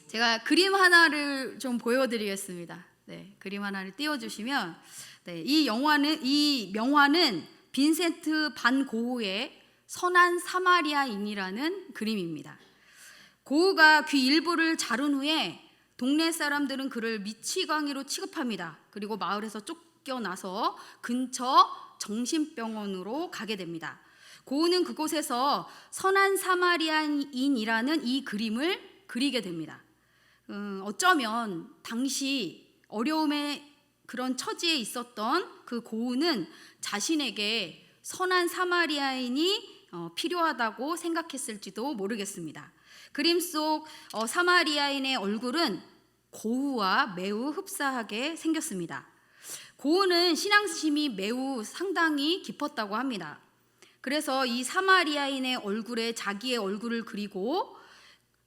제가 그림 하나를 좀 보여드리겠습니다. 네, 그림 하나를 띄워주시면, 네, 이 명화는 빈센트 반 고흐의 선한 사마리아인이라는 그림입니다. 고흐가 귀 일부를 자른 후에 동네 사람들은 그를 미치광이로 취급합니다. 그리고 마을에서 쫓겨나서 근처 정신병원으로 가게 됩니다. 고흐는 그곳에서 선한 사마리아인이라는 이 그림을 그리게 됩니다. 어쩌면 당시 어려움의 그런 처지에 있었던 그 고흐는 자신에게 선한 사마리아인이 필요하다고 생각했을지도 모르겠습니다. 그림 속 사마리아인의 얼굴은 고흐와 매우 흡사하게 생겼습니다. 고흐는 신앙심이 매우 상당히 깊었다고 합니다. 그래서 이 사마리아인의 얼굴에 자기의 얼굴을 그리고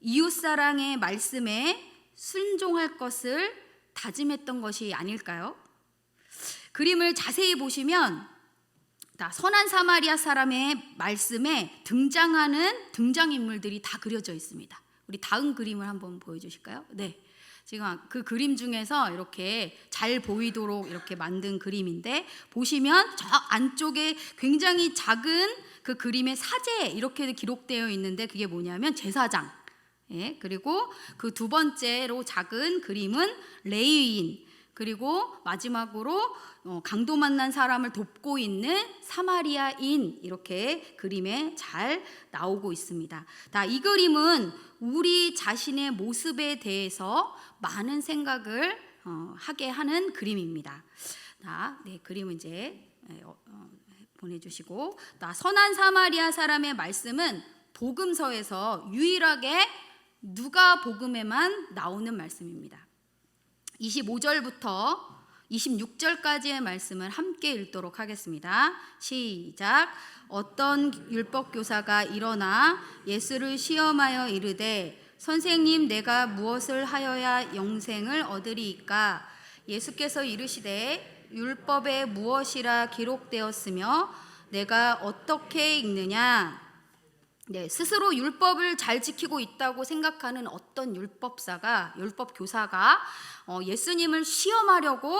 이웃사랑의 말씀에 순종할 것을 다짐했던 것이 아닐까요? 그림을 자세히 보시면 선한 사마리아 사람의 말씀에 등장하는 등장인물들이 다 그려져 있습니다. 우리 다음 그림을 한번 보여주실까요? 네, 지금 그 그림 중에서 이렇게 잘 보이도록 이렇게 만든 그림인데, 보시면 저 안쪽에 굉장히 작은 그 그림의 사제 이렇게 기록되어 있는데, 그게 뭐냐면 제사장. 예, 그리고 그 두 번째로 작은 그림은 레위인, 그리고 마지막으로 강도 만난 사람을 돕고 있는 사마리아인, 이렇게 그림에 잘 나오고 있습니다. 이 그림은 우리 자신의 모습에 대해서 많은 생각을 하게 하는 그림입니다. 네, 그림은 이제 보내주시고, 선한 사마리아 사람의 말씀은 복음서에서 유일하게 누가복음에만 나오는 말씀입니다. 25절부터 26절까지의 말씀을 함께 읽도록 하겠습니다. 시작. 어떤 율법교사가 일어나 예수를 시험하여 이르되, 선생님, 내가 무엇을 하여야 영생을 얻으리이까? 예수께서 이르시되, 율법에 무엇이라 기록되었으며 내가 어떻게 읽느냐? 네, 스스로 율법을 잘 지키고 있다고 생각하는 어떤 율법교사가 예수님을 시험하려고,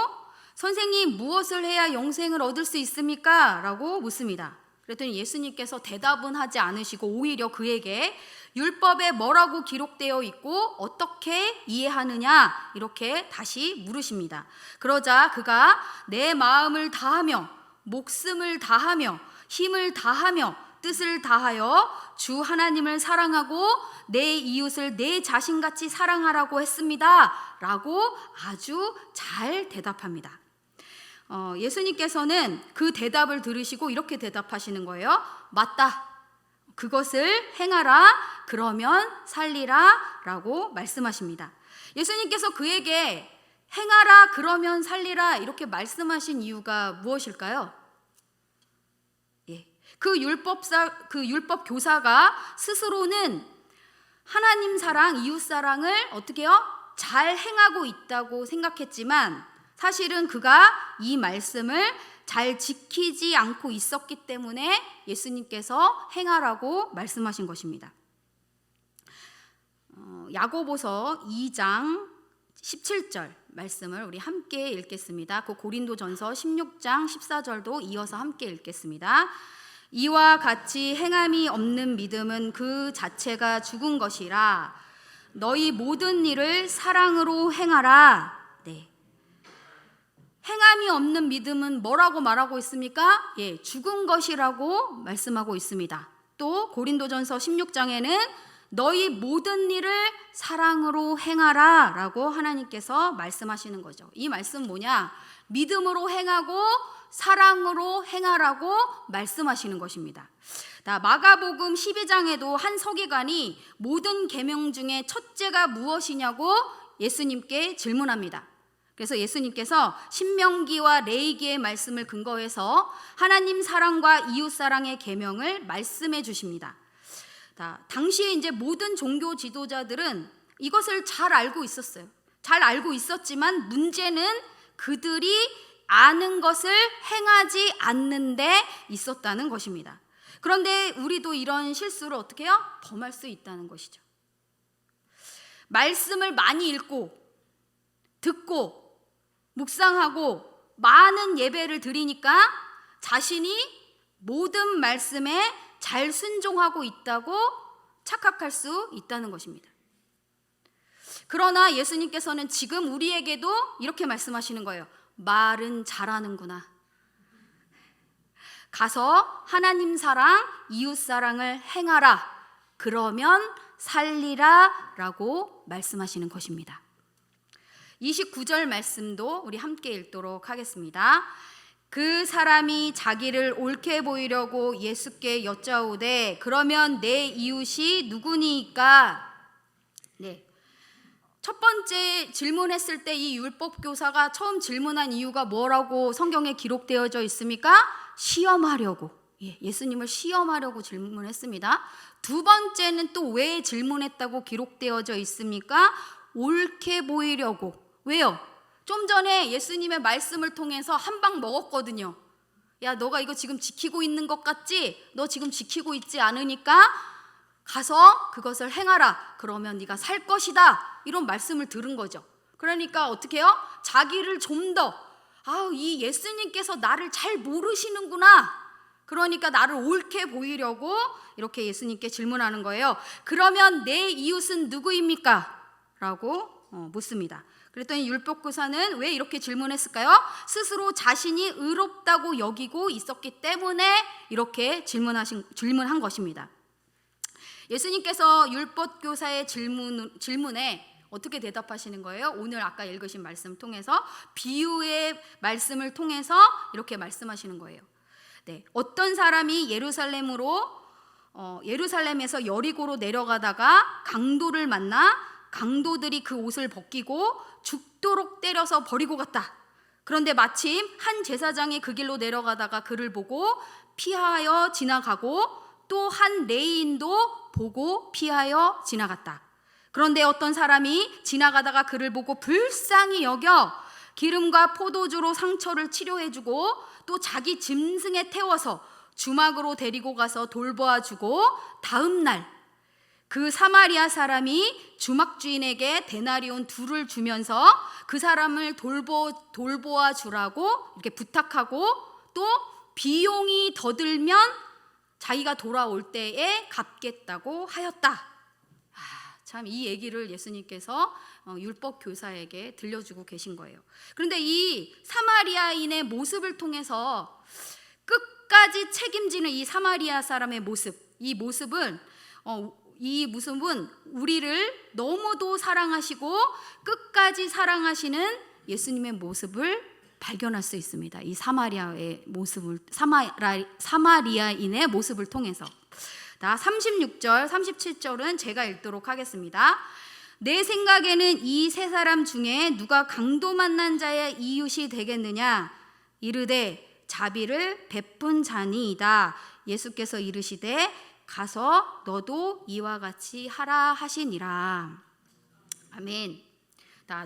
선생님, 무엇을 해야 영생을 얻을 수 있습니까? 라고 묻습니다. 그랬더니 예수님께서 대답은 하지 않으시고 오히려 그에게 율법에 뭐라고 기록되어 있고 어떻게 이해하느냐, 이렇게 다시 물으십니다. 그러자 그가 내 마음을 다하며 목숨을 다하며 힘을 다하며 뜻을 다하여 주 하나님을 사랑하고 내 이웃을 내 자신같이 사랑하라고 했습니다 라고 아주 잘 대답합니다. 예수님께서는 그 대답을 들으시고 이렇게 대답하시는 거예요. 맞다, 그것을 행하라, 그러면 살리라 라고 말씀하십니다. 예수님께서 그에게 행하라, 그러면 살리라 이렇게 말씀하신 이유가 무엇일까요? 그 율법 교사가 스스로는 하나님 사랑, 이웃 사랑을 어떻게 해요? 잘 행하고 있다고 생각했지만, 사실은 그가 이 말씀을 잘 지키지 않고 있었기 때문에 예수님께서 행하라고 말씀하신 것입니다. 야고보서 2장 17절 말씀을 우리 함께 읽겠습니다. 그 고린도전서 16장 14절도 이어서 함께 읽겠습니다. 이와 같이 행함이 없는 믿음은 그 자체가 죽은 것이라. 너희 모든 일을 사랑으로 행하라. 네. 행함이 없는 믿음은 뭐라고 말하고 있습니까? 죽은 것이라고 말씀하고 있습니다. 또 고린도전서 16장에는 너희 모든 일을 사랑으로 행하라 라고 하나님께서 말씀하시는 거죠. 이 말씀 뭐냐? 믿음으로 행하고 사랑으로 행하라고 말씀하시는 것입니다. 마가복음 12장에도 한 서기관이 모든 계명 중에 첫째가 무엇이냐고 예수님께 질문합니다. 그래서 예수님께서 신명기와 레위기의 말씀을 근거해서 하나님 사랑과 이웃 사랑의 계명을 말씀해 주십니다. 당시에 이제 모든 종교 지도자들은 이것을 잘 알고 있었어요. 잘 알고 있었지만 문제는 그들이 아는 것을 행하지 않는 데 있었다는 것입니다. 그런데 우리도 이런 실수를 어떻게 해요? 범할 수 있다는 것이죠. 말씀을 많이 읽고 듣고 묵상하고 많은 예배를 드리니까 자신이 모든 말씀에 잘 순종하고 있다고 착각할 수 있다는 것입니다. 그러나 예수님께서는 지금 우리에게도 이렇게 말씀하시는 거예요. 말은 잘하는구나. 가서 하나님 사랑, 이웃 사랑을 행하라. 그러면 살리라 라고 말씀하시는 것입니다. 29절 말씀도 우리 함께 읽도록 하겠습니다. 그 사람이 자기를 옳게 보이려고 예수께 여짜오되 그러면 내 이웃이 누구니까? 네. 첫 번째 질문했을 때 이 율법 교사가 처음 질문한 이유가 뭐라고 성경에 기록되어져 있습니까? 시험하려고. 예수님을 시험하려고 질문했습니다. 두 번째는 또 왜 질문했다고 기록되어져 있습니까? 옳게 보이려고. 왜요? 좀 전에 예수님의 말씀을 통해서 한 방 먹었거든요. 야, 너가 이거 지금 지키고 있는 것 같지? 너 지금 지키고 있지 않으니까 가서 그것을 행하라. 그러면 네가 살 것이다. 이런 말씀을 들은 거죠. 그러니까 어떻게 해요? 자기를 좀 더 이 예수님께서 나를 잘 모르시는구나. 그러니까 나를 옳게 보이려고 이렇게 예수님께 질문하는 거예요. 그러면 내 이웃은 누구입니까? 라고 묻습니다. 그랬더니 율법교사는 왜 이렇게 질문했을까요? 스스로 자신이 의롭다고 여기고 있었기 때문에 이렇게 질문한 것입니다. 예수님께서 율법교사의 질문에 어떻게 대답하시는 거예요? 오늘 아까 읽으신 말씀 통해서 비유의 말씀을 통해서 이렇게 말씀하시는 거예요. 네, 어떤 사람이 예루살렘에서 여리고로 내려가다가 강도를 만나 강도들이 그 옷을 벗기고 죽도록 때려서 버리고 갔다. 그런데 마침 한 제사장이 그 길로 내려가다가 그를 보고 피하여 지나가고 또 한 레위인도 보고 피하여 지나갔다. 그런데 어떤 사람이 지나가다가 그를 보고 불쌍히 여겨 기름과 포도주로 상처를 치료해주고 또 자기 짐승에 태워서 주막으로 데리고 가서 돌보아주고 다음 날 그 사마리아 사람이 주막 주인에게 데나리온 2를 주면서 그 사람을 돌보아 주라고 이렇게 부탁하고 또 비용이 더 들면 자기가 돌아올 때에 갚겠다고 하였다. 참 이 얘기를 예수님께서 율법 교사에게 들려주고 계신 거예요. 그런데 이 사마리아인의 모습을 통해서 끝까지 책임지는 이 사마리아 사람의 모습, 이 모습은 우리를 너무도 사랑하시고 끝까지 사랑하시는 예수님의 모습을 발견할 수 있습니다. 이 사마리아인의 모습을 통해서. 36절, 37절은 제가 읽도록 하겠습니다. 내 생각에는 이 세 사람 중에 누가 강도 만난 자의 이웃이 되겠느냐? 이르되 자비를 베푼 자니이다. 예수께서 이르시되 가서 너도 이와 같이 하라 하시니라. 아멘.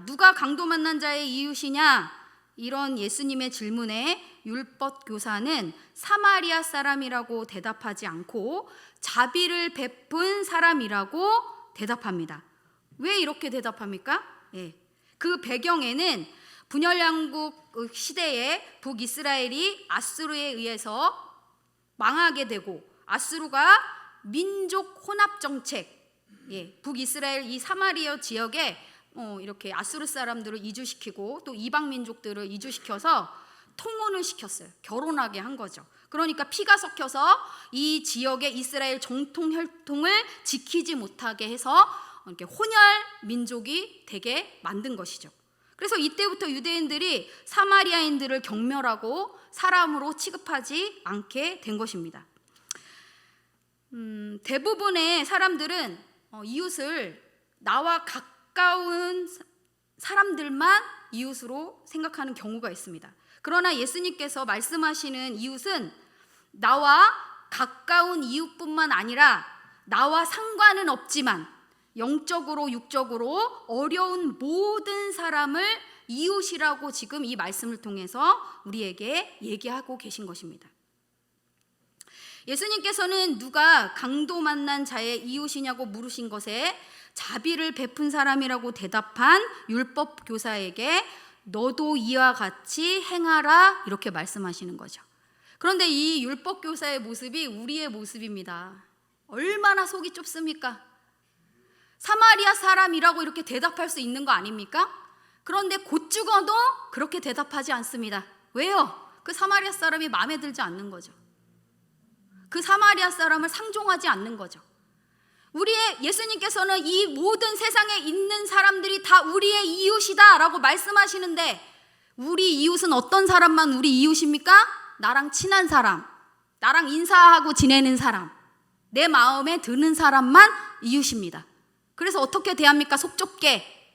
누가 강도 만난 자의 이웃이냐? 이런 예수님의 질문에 율법 교사는 사마리아 사람이라고 대답하지 않고 자비를 베푼 사람이라고 대답합니다. 왜 이렇게 대답합니까? 그 배경에는 분열왕국 시대에 북이스라엘이 아수르에 의해서 망하게 되고 아수르가 민족 혼합 정책, 북이스라엘 이 사마리아 지역에 이렇게 아수르 사람들을 이주시키고 또 이방 민족들을 이주시켜서 통혼을 시켰어요. 결혼하게 한 거죠. 그러니까 피가 섞여서 이 지역의 이스라엘 정통 혈통을 지키지 못하게 해서 이렇게 혼혈 민족이 되게 만든 것이죠. 그래서 이때부터 유대인들이 사마리아인들을 경멸하고 사람으로 취급하지 않게 된 것입니다. 대부분의 사람들은 이웃을 나와 가까운 사람들만 이웃으로 생각하는 경우가 있습니다. 그러나 예수님께서 말씀하시는 이웃은 나와 가까운 이웃뿐만 아니라 나와 상관은 없지만 영적으로 육적으로 어려운 모든 사람을 이웃이라고 지금 이 말씀을 통해서 우리에게 얘기하고 계신 것입니다. 예수님께서는 누가 강도 만난 자의 이웃이냐고 물으신 것에 자비를 베푼 사람이라고 대답한 율법 교사에게 너도 이와 같이 행하라 이렇게 말씀하시는 거죠. 그런데 이 율법 교사의 모습이 우리의 모습입니다. 얼마나 속이 좁습니까? 사마리아 사람이라고 이렇게 대답할 수 있는 거 아닙니까? 그런데 곧 죽어도 그렇게 대답하지 않습니다. 왜요? 그 사마리아 사람이 마음에 들지 않는 거죠. 그 사마리아 사람을 상종하지 않는 거죠. 우리의 예수님께서는 이 모든 세상에 있는 사람들이 다 우리의 이웃이다 라고 말씀하시는데, 우리 이웃은 어떤 사람만 우리 이웃입니까? 나랑 친한 사람, 나랑 인사하고 지내는 사람, 내 마음에 드는 사람만 이웃입니다. 그래서 어떻게 대합니까? 속 좁게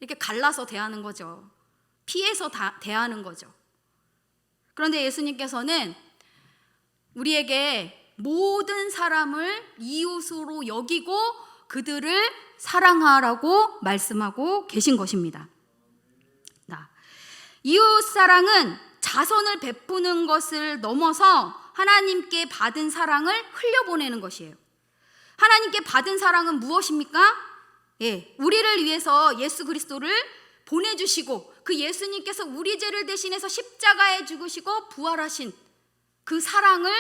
이렇게 갈라서 대하는 거죠. 피해서 대하는 거죠. 그런데 예수님께서는 우리에게 모든 사람을 이웃으로 여기고 그들을 사랑하라고 말씀하고 계신 것입니다. 이웃 사랑은 자선을 베푸는 것을 넘어서 하나님께 받은 사랑을 흘려보내는 것이에요. 하나님께 받은 사랑은 무엇입니까? 우리를 위해서 예수 그리스도를 보내주시고 그 예수님께서 우리 죄를 대신해서 십자가에 죽으시고 부활하신 그 사랑을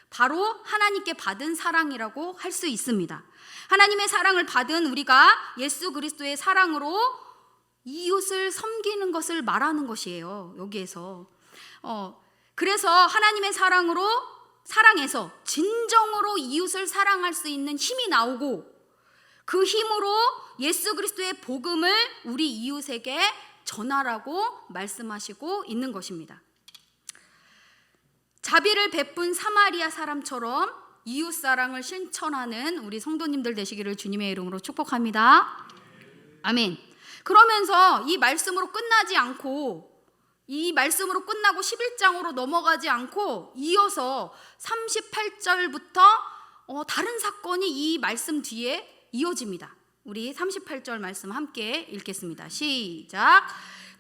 바로 하나님께 받은 사랑이라고 할 수 있습니다. 하나님의 사랑을 받은 우리가 예수 그리스도의 사랑으로 이웃을 섬기는 것을 말하는 것이에요. 여기에서 그래서 하나님의 사랑에서 진정으로 이웃을 사랑할 수 있는 힘이 나오고, 그 힘으로 예수 그리스도의 복음을 우리 이웃에게 전하라고 말씀하시고 있는 것입니다. 자비를 베푼 사마리아 사람처럼 이웃 사랑을 실천하는 우리 성도님들 되시기를 주님의 이름으로 축복합니다. 아멘. 그러면서 이 말씀으로 끝나지 않고, 이 말씀으로 끝나고 11장으로 넘어가지 않고 이어서 38절부터 다른 사건이 이 말씀 뒤에 이어집니다. 우리 38절 말씀 함께 읽겠습니다. 시작.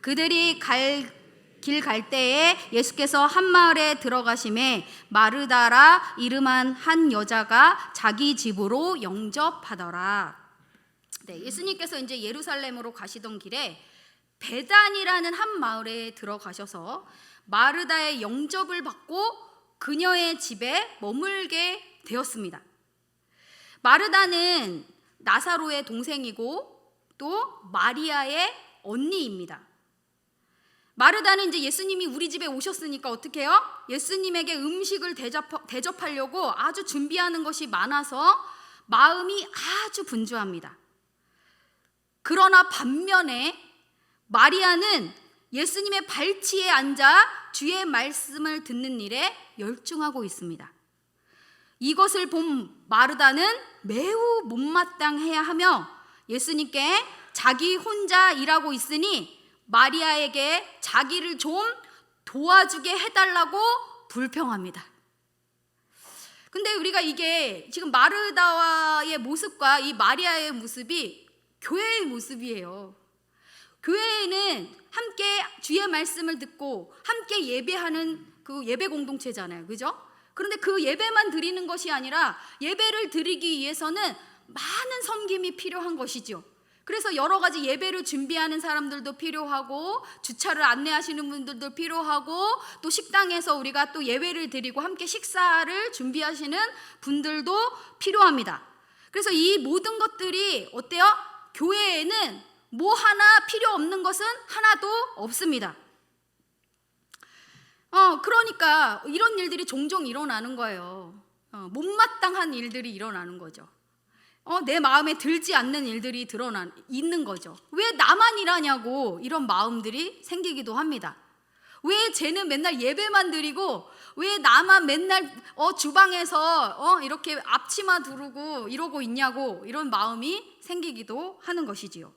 그들이 길 갈 때에 예수께서 한 마을에 들어가심에 마르다라 이름한 한 여자가 자기 집으로 영접하더라. 예수님께서 이제 예루살렘으로 가시던 길에 베단이라는 한 마을에 들어가셔서 마르다의 영접을 받고 그녀의 집에 머물게 되었습니다. 마르다는 나사로의 동생이고 또 마리아의 언니입니다. 마르다는 이제 예수님이 우리 집에 오셨으니까 어떻게 해요? 예수님에게 음식을 대접하려고 아주 준비하는 것이 많아서 마음이 아주 분주합니다. 그러나 반면에 마리아는 예수님의 발치에 앉아 주의 말씀을 듣는 일에 열중하고 있습니다. 이것을 본 마르다는 매우 못마땅해야 하며 예수님께 자기 혼자 일하고 있으니 마리아에게 자기를 좀 도와주게 해달라고 불평합니다. 근데 우리가 이게 지금 마르다의 모습과 이 마리아의 모습이 교회의 모습이에요. 교회에는 함께 주의 말씀을 듣고 함께 예배하는 그 예배 공동체잖아요. 그죠? 그런데 그 예배만 드리는 것이 아니라 예배를 드리기 위해서는 많은 섬김이 필요한 것이죠. 그래서 여러 가지 예배를 준비하는 사람들도 필요하고, 주차를 안내하시는 분들도 필요하고, 또 식당에서 우리가 또 예배를 드리고 함께 식사를 준비하시는 분들도 필요합니다. 그래서 이 모든 것들이 어때요? 교회에는 뭐 하나 필요 없는 것은 하나도 없습니다. 그러니까 이런 일들이 종종 일어나는 거예요. 못마땅한 일들이 일어나는 거죠. 내 마음에 들지 않는 일들이 있는 거죠. 왜 나만 일하냐고 이런 마음들이 생기기도 합니다. 왜 쟤는 맨날 예배만 드리고 왜 나만 맨날 주방에서 이렇게 앞치마 두르고 이러고 있냐고, 이런 마음이 생기기도 하는 것이지요.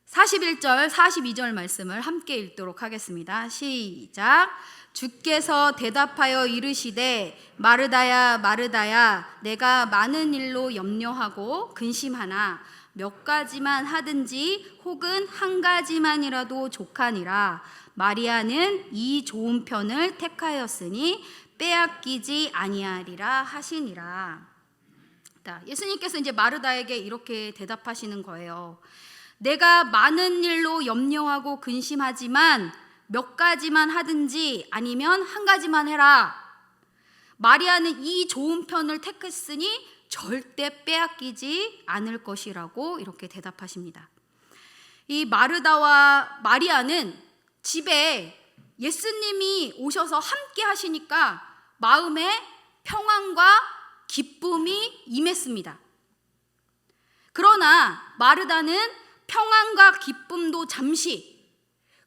41절 42절 말씀을 함께 읽도록 하겠습니다. 시작. 주께서 대답하여 이르시되 마르다야 마르다야 내가 많은 일로 염려하고 근심하나 몇 가지만 하든지 혹은 한 가지만이라도 족하니라. 마리아는 이 좋은 편을 택하였으니 빼앗기지 아니하리라 하시니라. 자, 예수님께서 이제 마르다에게 이렇게 대답하시는 거예요. 내가 많은 일로 염려하고 근심하지만 몇 가지만 하든지 아니면 한 가지만 해라. 마리아는 이 좋은 편을 택했으니 절대 빼앗기지 않을 것이라고 이렇게 대답하십니다. 이 마르다와 마리아는 집에 예수님이 오셔서 함께 하시니까 마음에 평안과 기쁨이 임했습니다. 그러나 마르다는 평안과 기쁨도 잠시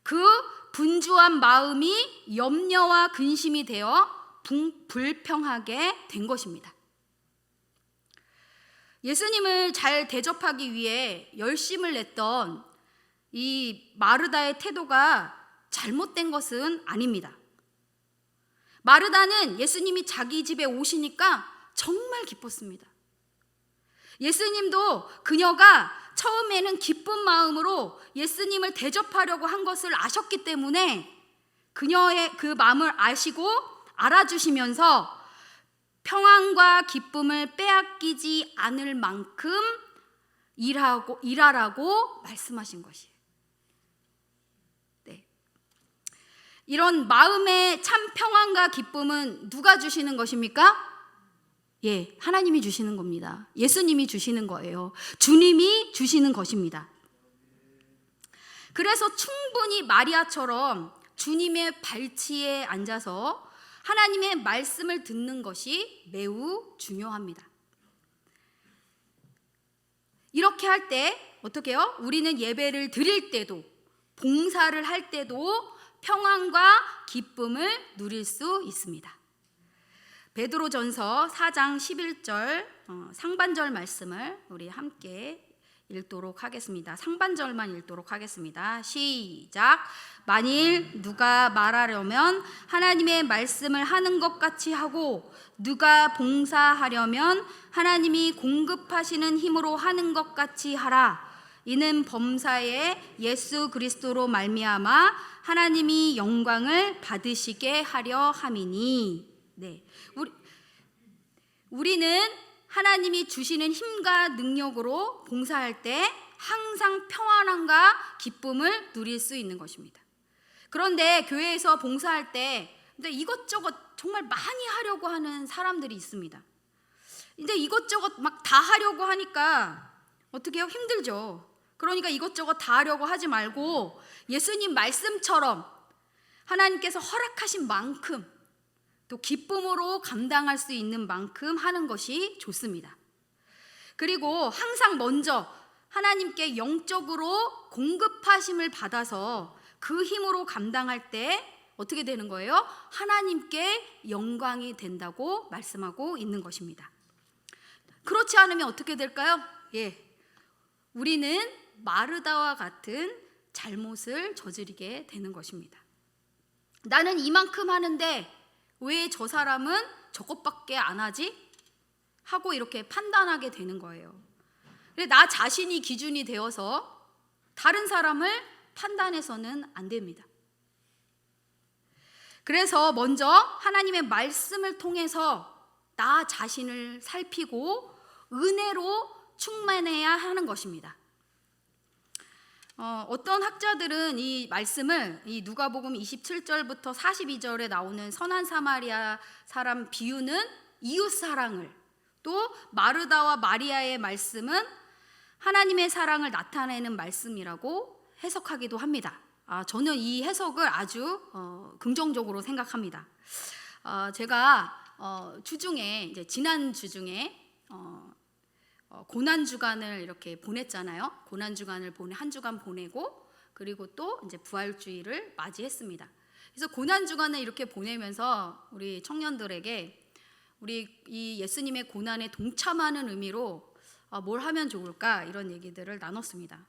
그 분주한 마음이 염려와 근심이 되어 불평하게 된 것입니다. 예수님을 잘 대접하기 위해 열심을 냈던 이 마르다의 태도가 잘못된 것은 아닙니다. 마르다는 예수님이 자기 집에 오시니까 정말 기뻤습니다. 예수님도 그녀가 처음에는 기쁜 마음으로 예수님을 대접하려고 한 것을 아셨기 때문에 그녀의 그 마음을 아시고 알아주시면서 평안과 기쁨을 빼앗기지 않을 만큼 일하라고 말씀하신 것이에요. 네. 이런 마음의 참 평안과 기쁨은 누가 주시는 것입니까? 예, 하나님이 주시는 겁니다. 예수님이 주시는 거예요. 주님이 주시는 것입니다. 그래서 충분히 마리아처럼 주님의 발치에 앉아서 하나님의 말씀을 듣는 것이 매우 중요합니다. 이렇게 할 때 어떻게 해요? 우리는 예배를 드릴 때도 봉사를 할 때도 평안과 기쁨을 누릴 수 있습니다. 베드로전서 4장 11절 상반절 말씀을 우리 함께 읽도록 하겠습니다. 상반절만 읽도록 하겠습니다. 시작. 만일 누가 말하려면 하나님의 말씀을 하는 것 같이 하고 누가 봉사하려면 하나님이 공급하시는 힘으로 하는 것 같이 하라. 이는 범사에 예수 그리스도로 말미암아 하나님이 영광을 받으시게 하려 함이니. 네. 우리는 하나님이 주시는 힘과 능력으로 봉사할 때 항상 평안함과 기쁨을 누릴 수 있는 것입니다. 그런데 교회에서 봉사할 때 이것저것 정말 많이 하려고 하는 사람들이 있습니다. 근데 이것저것 막 다 하려고 하니까 어떻게 해요? 힘들죠. 그러니까 이것저것 다 하려고 하지 말고 예수님 말씀처럼 하나님께서 허락하신 만큼 또 기쁨으로 감당할 수 있는 만큼 하는 것이 좋습니다. 그리고 항상 먼저 하나님께 영적으로 공급하심을 받아서 그 힘으로 감당할 때 어떻게 되는 거예요? 하나님께 영광이 된다고 말씀하고 있는 것입니다. 그렇지 않으면 어떻게 될까요? 예, 우리는 마르다와 같은 잘못을 저지르게 되는 것입니다. 나는 이만큼 하는데 왜 저 사람은 저것밖에 안 하지? 하고 이렇게 판단하게 되는 거예요. 나 자신이 기준이 되어서 다른 사람을 판단해서는 안 됩니다. 그래서 먼저 하나님의 말씀을 통해서 나 자신을 살피고 은혜로 충만해야 하는 것입니다. 어떤 학자들은 이 말씀을 이 누가복음 27절부터 42절에 나오는 선한 사마리아 사람 비유는 이웃 사랑을, 또 마르다와 마리아의 말씀은 하나님의 사랑을 나타내는 말씀이라고 해석하기도 합니다. 저는 이 해석을 아주 긍정적으로 생각합니다. 제가 주중에 이제 지난 주중에 고난 주간을 이렇게 보냈잖아요. 고난 주간을 한 주간 보내고 그리고 또 이제 부활주의를 맞이했습니다. 그래서 고난 주간을 이렇게 보내면서 우리 청년들에게 우리 이 예수님의 고난에 동참하는 의미로 뭘 하면 좋을까 이런 얘기들을 나눴습니다.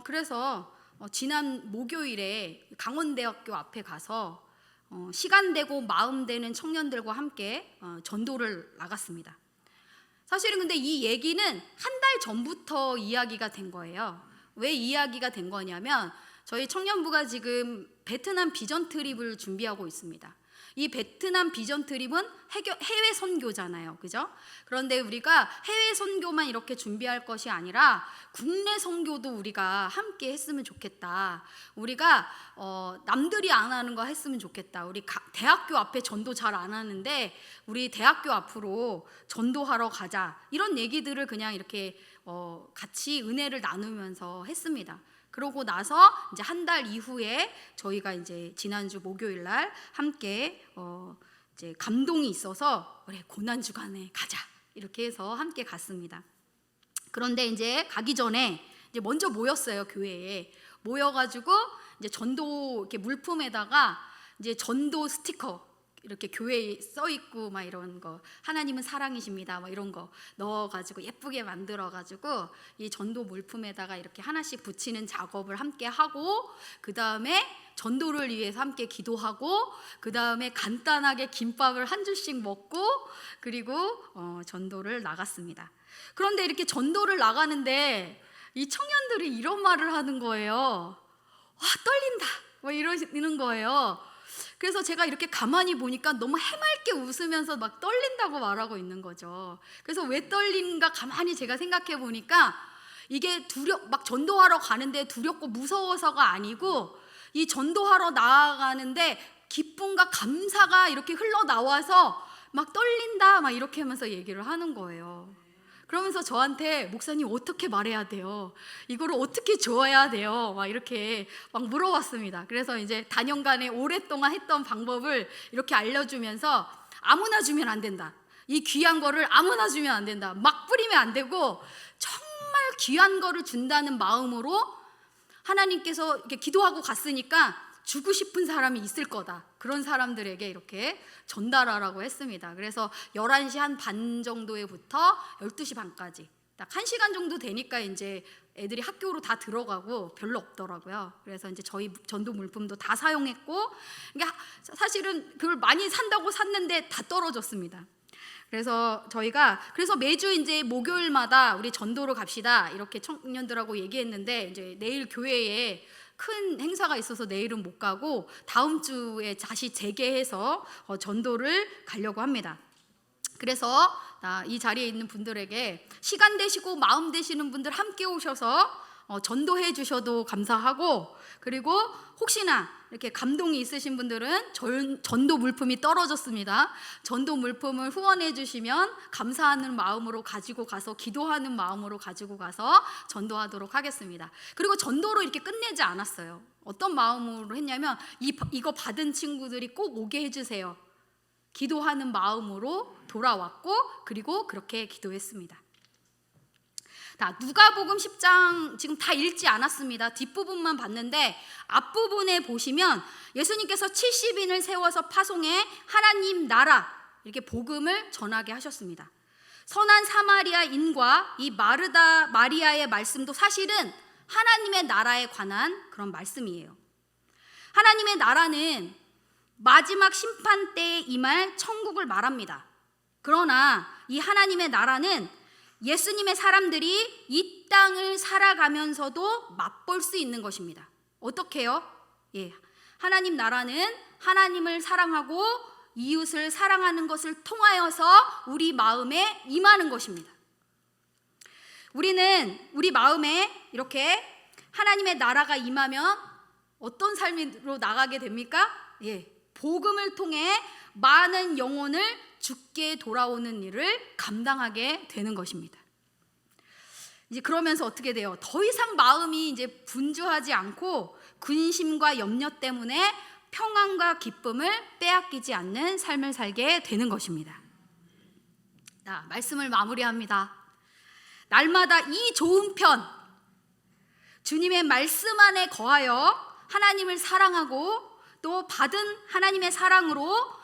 그래서 지난 목요일에 강원대학교 앞에 가서 시간 되고 마음 되는 청년들과 함께 전도를 나갔습니다. 사실은 근데 이 얘기는 한 달 전부터 이야기가 된 거예요. 왜 이야기가 된 거냐면 저희 청년부가 지금 베트남 비전 트립을 준비하고 있습니다. 이 베트남 비전 트립은 해외 선교잖아요. 그죠? 그런데 우리가 해외 선교만 이렇게 준비할 것이 아니라 국내 선교도 우리가 함께 했으면 좋겠다. 우리가 남들이 안 하는 거 했으면 좋겠다. 우리 대학교 앞에 전도 잘 안 하는데 우리 대학교 앞으로 전도하러 가자. 이런 얘기들을 그냥 이렇게 같이 은혜를 나누면서 했습니다. 그러고 나서 이제 한 달 이후에 저희가 이제 지난주 목요일 날 함께 이제 감동이 있어서 그래 고난 주간에 가자 이렇게 해서 함께 갔습니다. 그런데 이제 가기 전에 이제 먼저 모였어요. 교회에 모여가지고 이제 전도 이렇게 물품에다가 이제 전도 스티커 이렇게 교회에 써 있고 막 이런 거 하나님은 사랑이십니다 막 이런 거 넣어가지고 예쁘게 만들어가지고 이 전도 물품에다가 이렇게 하나씩 붙이는 작업을 함께 하고 그 다음에 전도를 위해서 함께 기도하고 그 다음에 간단하게 김밥을 한 줄씩 먹고 그리고 전도를 나갔습니다. 그런데 이렇게 전도를 나가는데 이 청년들이 이런 말을 하는 거예요. 와 떨린다 뭐 이러는 거예요. 그래서 제가 이렇게 가만히 보니까 너무 해맑게 웃으면서 막 떨린다고 말하고 있는 거죠. 그래서 왜 떨린가 가만히 제가 생각해 보니까 이게 막 전도하러 가는데 두렵고 무서워서가 아니고 이 전도하러 나아가는데 기쁨과 감사가 이렇게 흘러나와서 막 떨린다 막 이렇게 하면서 얘기를 하는 거예요. 그러면서 저한테 목사님 어떻게 말해야 돼요? 이거를 어떻게 줘야 돼요? 막 이렇게 막 물어봤습니다. 그래서 이제 다년간에 오랫동안 했던 방법을 이렇게 알려주면서 아무나 주면 안 된다. 이 귀한 거를 아무나 주면 안 된다. 막 뿌리면 안 되고 정말 귀한 거를 준다는 마음으로 하나님께서 이렇게 기도하고 갔으니까 주고 싶은 사람이 있을 거다. 그런 사람들에게 이렇게 전달하라고 했습니다. 그래서 11시 한 반 정도에부터 12시 반까지 딱 1시간 정도 되니까 이제 애들이 학교로 다 들어가고 별로 없더라고요. 그래서 이제 저희 전도 물품도 다 사용했고 그러니까 사실은 그걸 많이 산다고 샀는데 다 떨어졌습니다. 그래서 저희가 매주 이제 목요일마다 우리 전도로 갑시다 이렇게 청년들하고 얘기했는데 이제 내일 교회에 큰 행사가 있어서 내일은 못 가고 다음 주에 다시 재개해서 전도를 가려고 합니다. 그래서 이 자리에 있는 분들에게 시간 되시고 마음 되시는 분들 함께 오셔서 전도해 주셔도 감사하고 그리고 혹시나 이렇게 감동이 있으신 분들은 전도 물품이 떨어졌습니다. 전도 물품을 후원해 주시면 감사하는 마음으로 가지고 가서 기도하는 마음으로 가지고 가서 전도하도록 하겠습니다. 그리고 전도로 이렇게 끝내지 않았어요. 어떤 마음으로 했냐면 이거 받은 친구들이 꼭 오게 해주세요. 기도하는 마음으로 돌아왔고 그리고 그렇게 기도했습니다. 누가복음 10장 지금 다 읽지 않았습니다. 뒷부분만 봤는데 앞부분에 보시면 예수님께서 70인을 세워서 파송해 하나님 나라 이렇게 복음을 전하게 하셨습니다. 선한 사마리아인과 이 마르다 마리아의 말씀도 사실은 하나님의 나라에 관한 그런 말씀이에요. 하나님의 나라는 마지막 심판 때에 임할 천국을 말합니다. 그러나 이 하나님의 나라는 예수님의 사람들이 이 땅을 살아가면서도 맛볼 수 있는 것입니다. 어떻게요? 하나님 나라는 하나님을 사랑하고 이웃을 사랑하는 것을 통하여서 우리 마음에 임하는 것입니다. 우리는 우리 마음에 이렇게 하나님의 나라가 임하면 어떤 삶으로 나가게 됩니까? 복음을 통해 많은 영혼을 주께 돌아오는 일을 감당하게 되는 것입니다. 이제 그러면서 어떻게 돼요? 더 이상 마음이 이제 분주하지 않고 근심과 염려 때문에 평안과 기쁨을 빼앗기지 않는 삶을 살게 되는 것입니다. 말씀을 마무리합니다. 날마다 이 좋은 편 주님의 말씀 안에 거하여 하나님을 사랑하고 또 받은 하나님의 사랑으로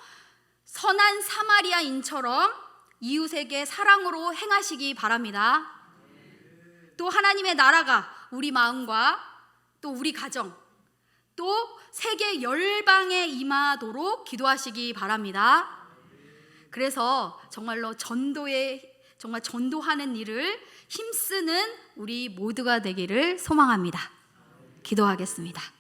선한 사마리아인처럼 이웃에게 사랑으로 행하시기 바랍니다. 또 하나님의 나라가 우리 마음과 또 우리 가정 또 세계 열방에 임하도록 기도하시기 바랍니다. 그래서 정말로 정말 전도하는 일을 힘쓰는 우리 모두가 되기를 소망합니다. 기도하겠습니다.